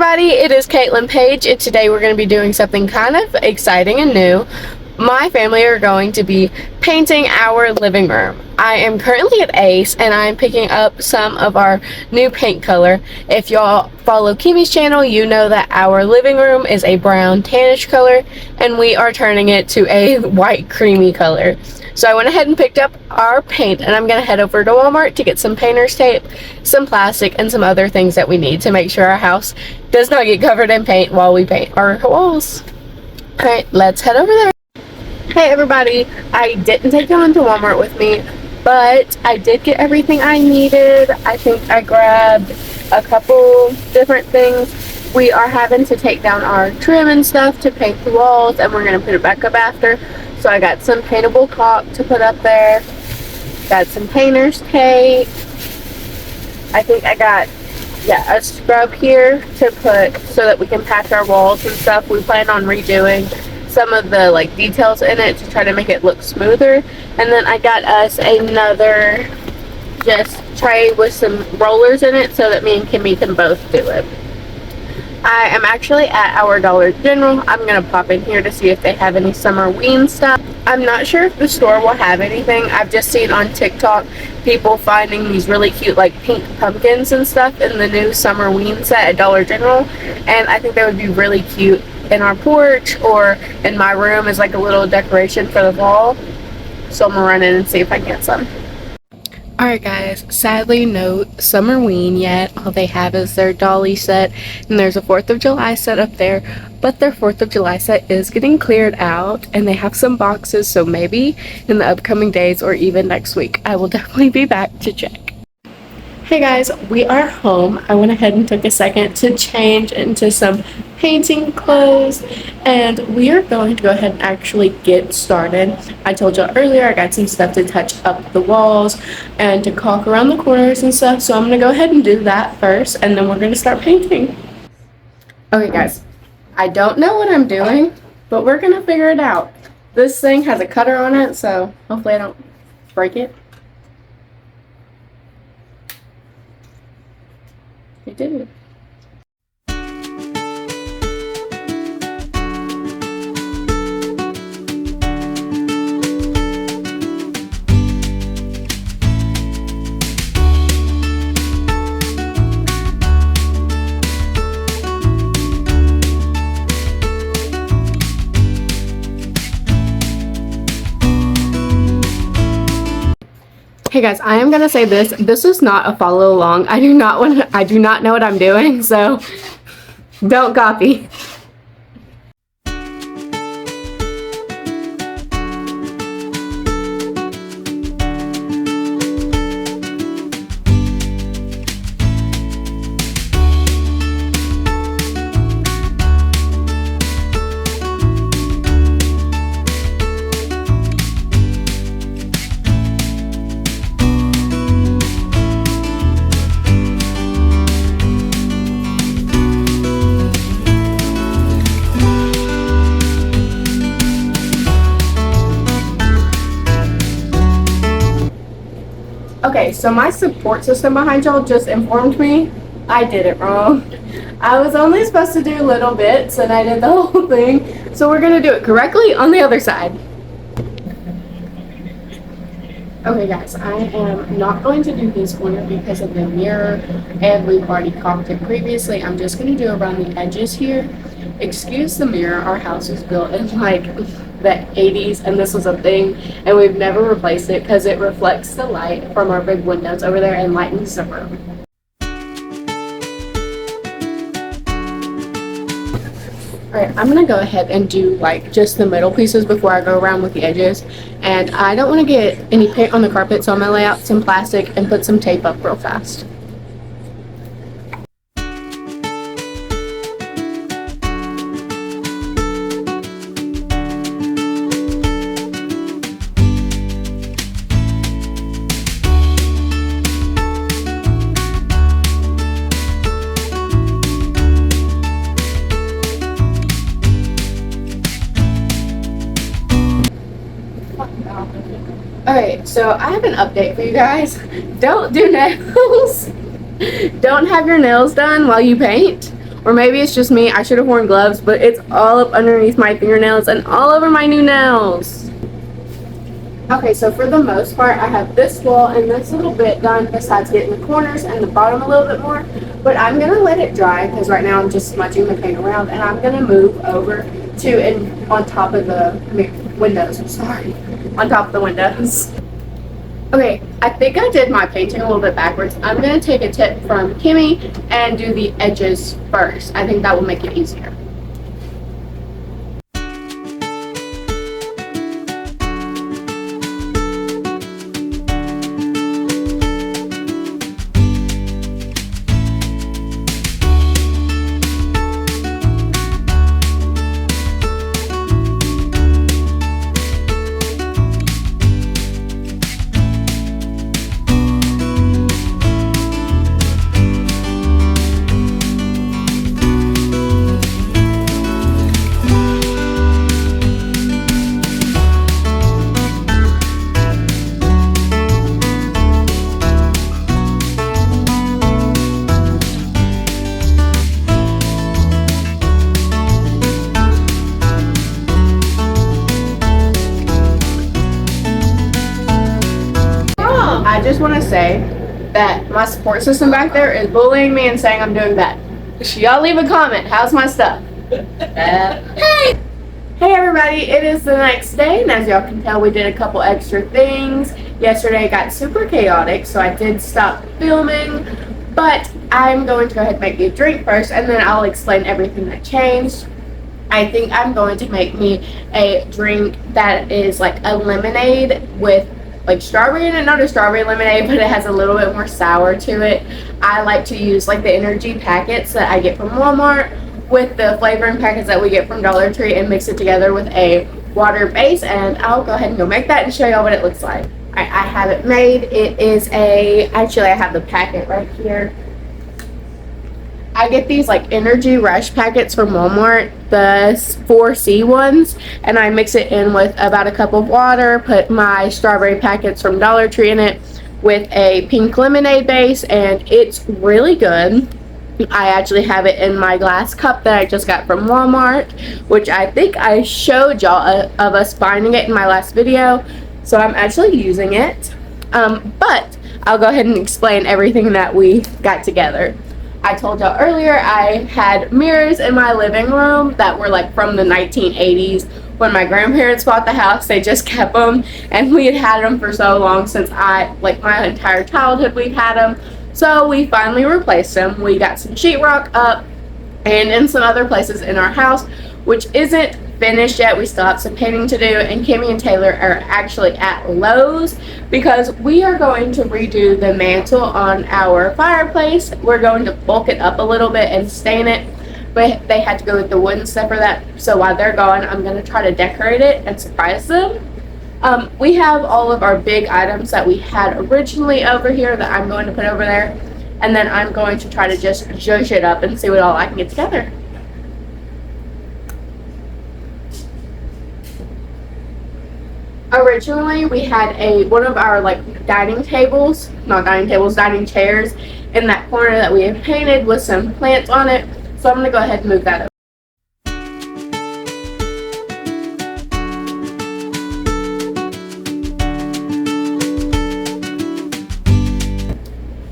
everybody, it is Caitlin Page, and today we're going to be doing something kind of exciting and new. My family are going to be painting our living room. I am currently at Ace, and I'm picking up some of our new paint color. If y'all follow Kimi's channel, you know that our living room is a brown tannish color, and we are turning it to a white creamy color. So I went ahead and picked up our paint, and I'm going to head over to Walmart to get some painter's tape, some plastic, and some other things that we need to make sure our house does not get covered in paint while we paint our walls. Alright, let's head over there. Hey everybody, I didn't take y'all into Walmart with me, but I did get everything I needed. I think I grabbed a couple different things. We are having to take down our trim and stuff to paint the walls, and we're going to put it back up after. So I got some paintable caulk to put up there. Got some painter's tape. I think I got, a scrub here to put so that we can patch our walls and stuff. We plan on redoing some of the details in it to try to make it look smoother. And then I got us another just tray with some rollers in it so that me and Kimmy can both do it. I am actually at our Dollar General. I'm going to pop in here to see if they have any summer-ween stuff. I'm not sure if the store will have anything. I've just seen on TikTok people finding these really cute pink pumpkins and stuff in the new summer-ween set at Dollar General. And I think they would be really cute in our porch or in my room as a little decoration for the wall. So I'm going to run in and see if I can get some. Alright guys, sadly no summer-ween yet. All they have is their dolly set, and there's a 4th of July set up there, but their 4th of July set is getting cleared out, and they have some boxes, so maybe in the upcoming days or even next week I will definitely be back to check. Hey guys, we are home. I went ahead and took a second to change into some painting clothes, and we are going to go ahead and actually get started. I told you earlier I got some stuff to touch up the walls and to caulk around the corners and stuff, so I'm going to go ahead and do that first, and then we're going to start painting. Okay guys, I don't know what I'm doing, but we're going to figure it out. This thing has a cutter on it, so hopefully I don't break it. It did. Hey guys, I am gonna say this is not a follow along. I do not know what I'm doing, so don't copy. Okay, so my support system behind y'all just informed me I did it wrong. I was only supposed to do little bits, and I did the whole thing. So we're going to do it correctly on the other side. Okay guys, I am not going to do this corner because of the mirror, and we've already caulked it previously. I'm just going to do around the edges here. Excuse the mirror, our house was built in the 80s, and this was a thing, and we've never replaced it because it reflects the light from our big windows over there and lightens the room. Alright, I'm gonna go ahead and do just the middle pieces before I go around with the edges, and I don't want to get any paint on the carpet, so I'm gonna lay out some plastic and put some tape up real fast. Alright, so I have an update for you guys. Don't do nails. Don't have your nails done while you paint, Or maybe it's just me. I should have worn gloves, but it's all up underneath my fingernails and all over my new nails. Okay, so for the most part, I have this wall and this little bit done besides getting the corners and the bottom a little bit more. But I'm going to let it dry because right now I'm just smudging the paint around, and I'm going to move over to and on top of the windows. Sorry, on top of the windows. Okay, I think I did my painting a little bit backwards. I'm going to take a tip from Kimmy and do the edges first. I think that will make it easier. I just want to say that my support system back there is bullying me and saying I'm doing bad. Y'all leave a comment. How's my stuff? Hey! Hey everybody, it is the next day, and as y'all can tell, we did a couple extra things. Yesterday got super chaotic, so I did stop filming, but I'm going to go ahead and make me a drink first, and then I'll explain everything that changed. I think I'm going to make me a drink that is like a lemonade with like strawberry in it, not a strawberry lemonade, but it has a little bit more sour to it. I like to use like the energy packets that I get from Walmart with the flavoring packets that we get from Dollar Tree and mix it together with a water base, and I'll go ahead and go make that and show y'all what it looks like. Alright, I have it made. It is actually I have the packet right here. I get these like energy rush packets from Walmart, the 4C ones, and I mix it in with about a cup of water, put my strawberry packets from Dollar Tree in it with a pink lemonade base, and it's really good. I actually have it in my glass cup that I just got from Walmart, which I think I showed y'all of us finding it in my last video, so I'm actually using it. But I'll go ahead and explain everything that we got together. I told y'all earlier I had mirrors in my living room that were like from the 1980s. When my grandparents bought the house, they just kept them, and we had had them for so long since like my entire childhood we've had them. So we finally replaced them. We got some sheetrock up and in some other places in our house, which isn't finished yet. We still have some painting to do, and Kimmy and Taylor are actually at Lowe's because we are going to redo the mantle on our fireplace. We're going to bulk it up a little bit and stain it, but they had to go with the wooden stuff for that. So while they're gone, I'm going to try to decorate it and surprise them. We have all of our big items that we had originally over here that I'm going to put over there, and then I'm going to try to just zhuzh it up and see what all I can get together. Originally, we had one of our like dining chairs in that corner that we had painted with some plants on it. So I'm going to go ahead and move that over.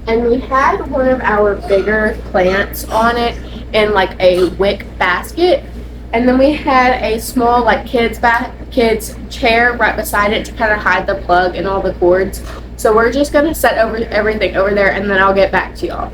And we had one of our bigger plants on it in like a wick basket. And then we had a small like kids chair right beside it to kind of hide the plug and all the cords. So we're just going to set everything over there, and then I'll get back to y'all.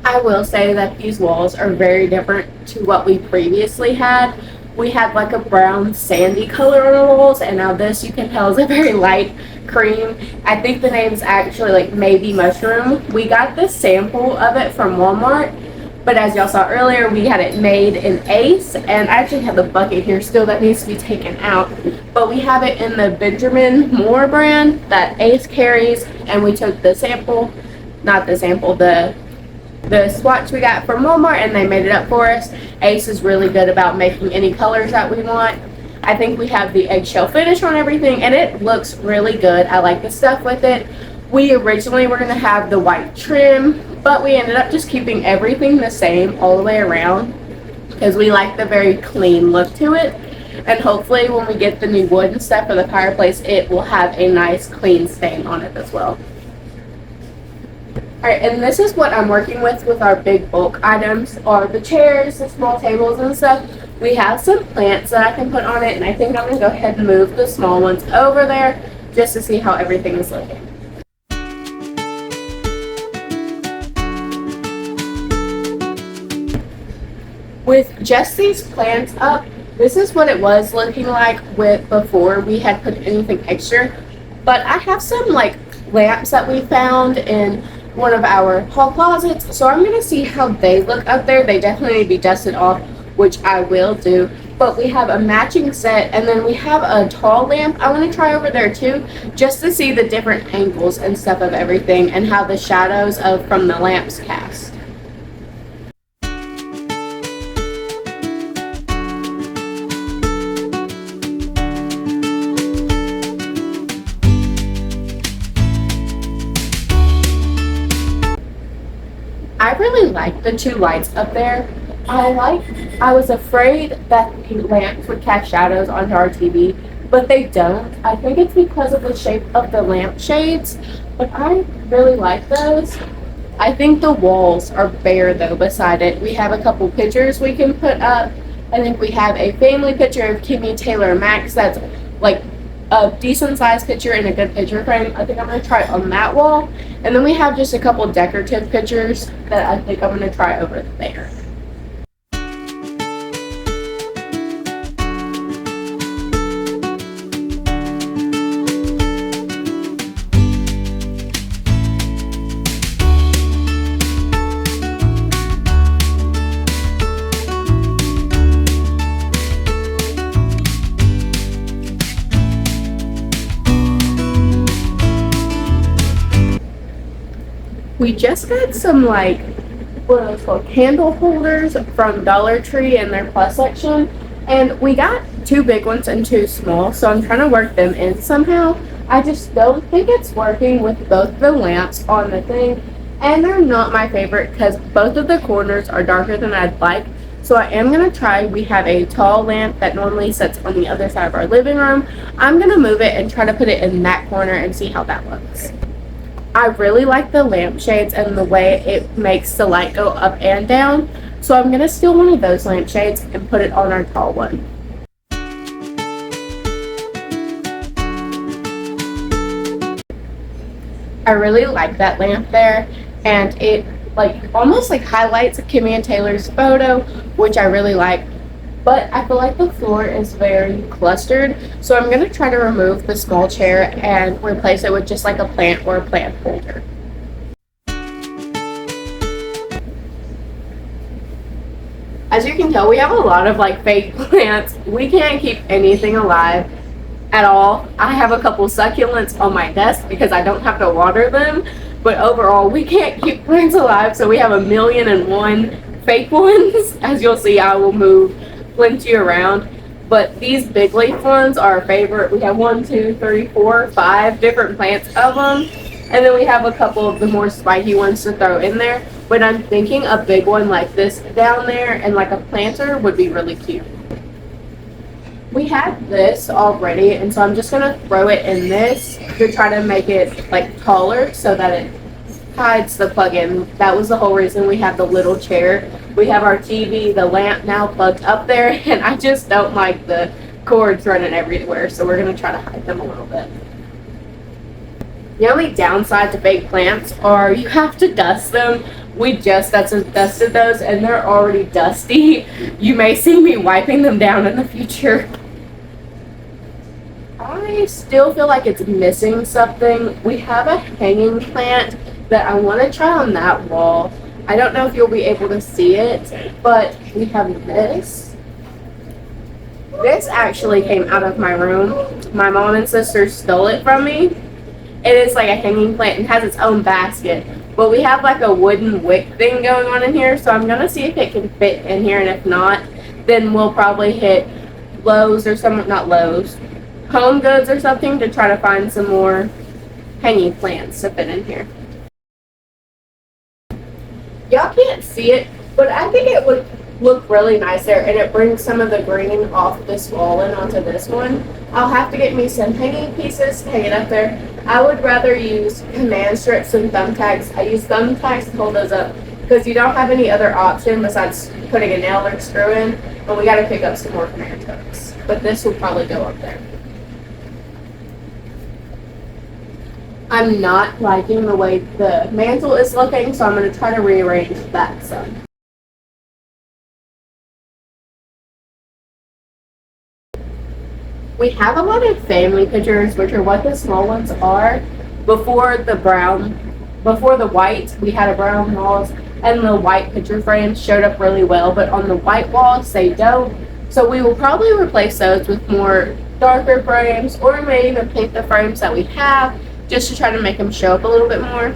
I will say that these walls are very different to what we previously had. We had like a brown sandy color on the walls, and now this you can tell is a very light cream. I think the name is actually like maybe mushroom. We got this sample of it from Walmart, but as y'all saw earlier, we had it made in Ace, and I actually have the bucket here still that needs to be taken out, but we have it in the Benjamin Moore brand that Ace carries, and we took the sample, not the sample, the swatch we got from Walmart, and they made it up for us. Ace is really good about making any colors that we want. I think we have the eggshell finish on everything, and it looks really good. I like the stuff with it. We originally were going to have the white trim, but we ended up just keeping everything the same all the way around because we like the very clean look to it. And hopefully when we get the new wood and stuff for the fireplace, it will have a nice clean stain on it as well. Alright, and this is what I'm working with our big bulk items, are the chairs, the small tables and stuff. We have some plants that I can put on it, and I think I'm going to go ahead and move the small ones over there just to see how everything is looking. With just these plants up, this is what it was looking like with before we had put anything extra. But I have some like lamps that we found in one of our hall closets, so I'm going to see how they look up there. They definitely need to be dusted off, which I will do. But we have a matching set, and then we have a tall lamp I want to try over there too, just to see the different angles and stuff of everything and how the shadows from the lamps cast. I really like the two lights up there. I was afraid that the lamps would cast shadows onto our TV, but they don't. I think it's because of the shape of the lamp shades, but I really like those. I think the walls are bare though beside it. We have a couple pictures we can put up. I think we have a family picture of Kimmy Taylor Max that's like a decent sized picture in a good picture frame. I think I'm going to try it on that wall. And then we have just a couple decorative pictures that I think I'm going to try over there. We just got some like, what are those called, candle holders from Dollar Tree in their plus section, and we got 2 big ones and 2 small, so I'm trying to work them in somehow. I just don't think it's working with both the lamps on the thing, and they're not my favorite because both of the corners are darker than I'd like. So I am going to try. We have a tall lamp that normally sits on the other side of our living room. I'm going to move it and try to put it in that corner and see how that looks. I really like the lampshades and the way it makes the light go up and down. So I'm going to steal one of those lampshades and put it on our tall one. I really like that lamp there, and it like almost like highlights Kimmy and Taylor's photo, which I really like. But I feel like the floor is very clustered, so I'm going to try to remove the small chair and replace it with just like a plant or a plant holder. As you can tell, we have a lot of like fake plants. We can't keep anything alive at all. I have a couple succulents on my desk because I don't have to water them, but overall we can't keep plants alive, so we have 1,000,001 fake ones. As you'll see, I will move plenty around, but these big leaf ones are our favorite. We have 1, 2, 3, 4, 5 different plants of them, and then we have a couple of the more spiky ones to throw in there. But I'm thinking a big one like this down there and like a planter would be really cute. We have this already, and so I'm just gonna throw it in this to try to make it like taller so that it hides the plug-in. That was the whole reason we have the little chair. We have our TV, the lamp now plugged up there, and I just don't like the cords running everywhere, so we're going to try to hide them a little bit. The only downside to fake plants are you have to dust them. We just dusted those, and they're already dusty. You may see me wiping them down in the future. I still feel like it's missing something. We have a hanging plant that I want to try on that wall. I don't know if you'll be able to see it, but we have this. This actually came out of my room. My mom and sister stole it from me. It is like a hanging plant and has its own basket, but we have like a wooden wick thing going on in here, so I'm gonna see if it can fit in here, and if not, then we'll probably hit Lowe's or some, not Lowe's, Home Goods or something to try to find some more hanging plants to fit in here. Y'all can't see it, but I think it would look really nice there, and it brings some of the green off this wall and onto this one. I'll have to get me some hanging pieces to hang it up there. I would rather use command strips than thumbtacks. I use thumbtacks to hold those up because you don't have any other option besides putting a nail or screw in, and we got to pick up some more command hooks. But this will probably go up there. I'm not liking the way the mantle is looking, so I'm going to try to rearrange that some. We have a lot of family pictures, which are what the small ones are. Before the white, we had a brown walls, and the white picture frames showed up really well, but on the white walls, they don't. So we will probably replace those with more darker frames, or maybe even paint the frames that we have, just to try to make them show up a little bit more.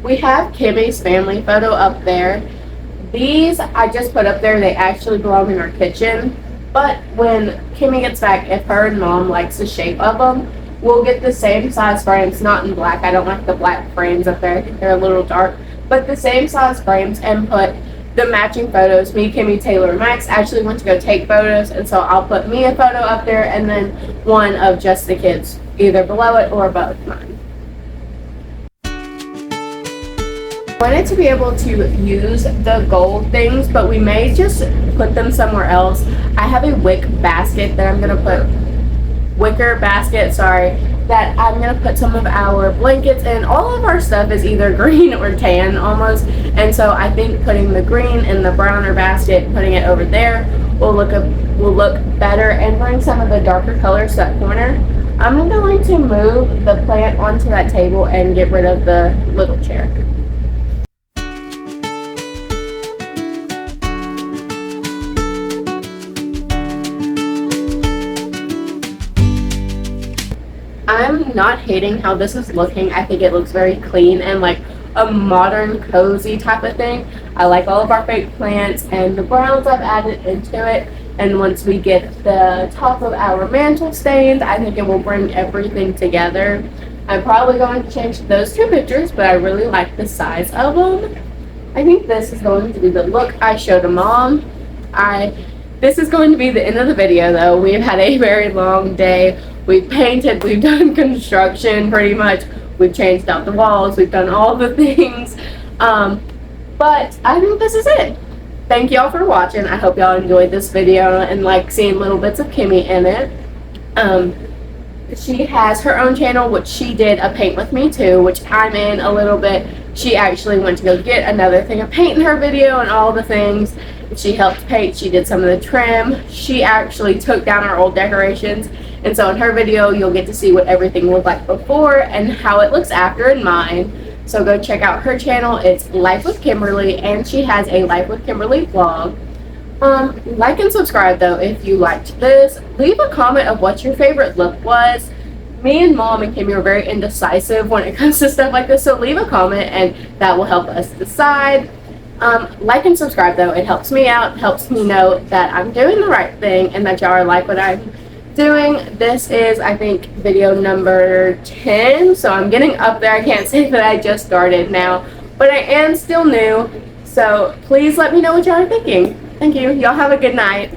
We have Kimmy's family photo up there. These I just put up there, they actually belong in our kitchen. But when Kimmy gets back, if her and Mom likes the shape of them, we'll get the same size frames, not in black. I don't like the black frames up there. I think they're a little dark. But the same size frames and put the matching photos. Me, Kimmy, Taylor, and Max actually went to go take photos. And so I'll put me a photo up there and then one of just the kids, either below it or above mine. I wanted to be able to use the gold things, but we may just put them somewhere else. I have a wicker basket that I'm going to put some of our blankets in. All of our stuff is either green or tan almost, and so I think putting the green in the browner basket, putting it over there, will look better and bring some of the darker colors to that corner. I'm going to move the plant onto that table and get rid of the little chair. I'm not hating how this is looking. I think it looks very clean and like a modern, cozy type of thing. I like all of our fake plants and the browns I've added into it. And once we get the top of our mantle stained, I think it will bring everything together. I'm probably going to change those two pictures, but I really like the size of them. I think this is going to be the look I showed to Mom. This is going to be the end of the video though. We've had a very long day. We've painted, we've done construction pretty much. We've changed out the walls, we've done all the things. But I think this is it. Thank y'all for watching. I hope y'all enjoyed this video and like seeing little bits of Kimmy in it. She has her own channel, which she did a paint with me too, which I'm in a little bit. She actually went to go get another thing of paint in her video and all the things. She helped paint, she did some of the trim. She actually took down our old decorations. And so in her video, you'll get to see what everything looked like before and how it looks after in mine. So go check out her channel. It's Life with Kimberly, and she has a Life with Kimberly vlog. Like and subscribe though if you liked this. Leave a comment of what your favorite look was. Me and Mom and Kimmy are very indecisive when it comes to stuff like this, so leave a comment and that will help us decide. Like and subscribe though. It helps me out, helps me know that I'm doing the right thing and that y'all are like what I'm doing. This is, I think, video number 10, so I'm getting up there. I can't say that I just started now, but I am still new, so please let me know what y'all are thinking. Thank you. Y'all have a good night.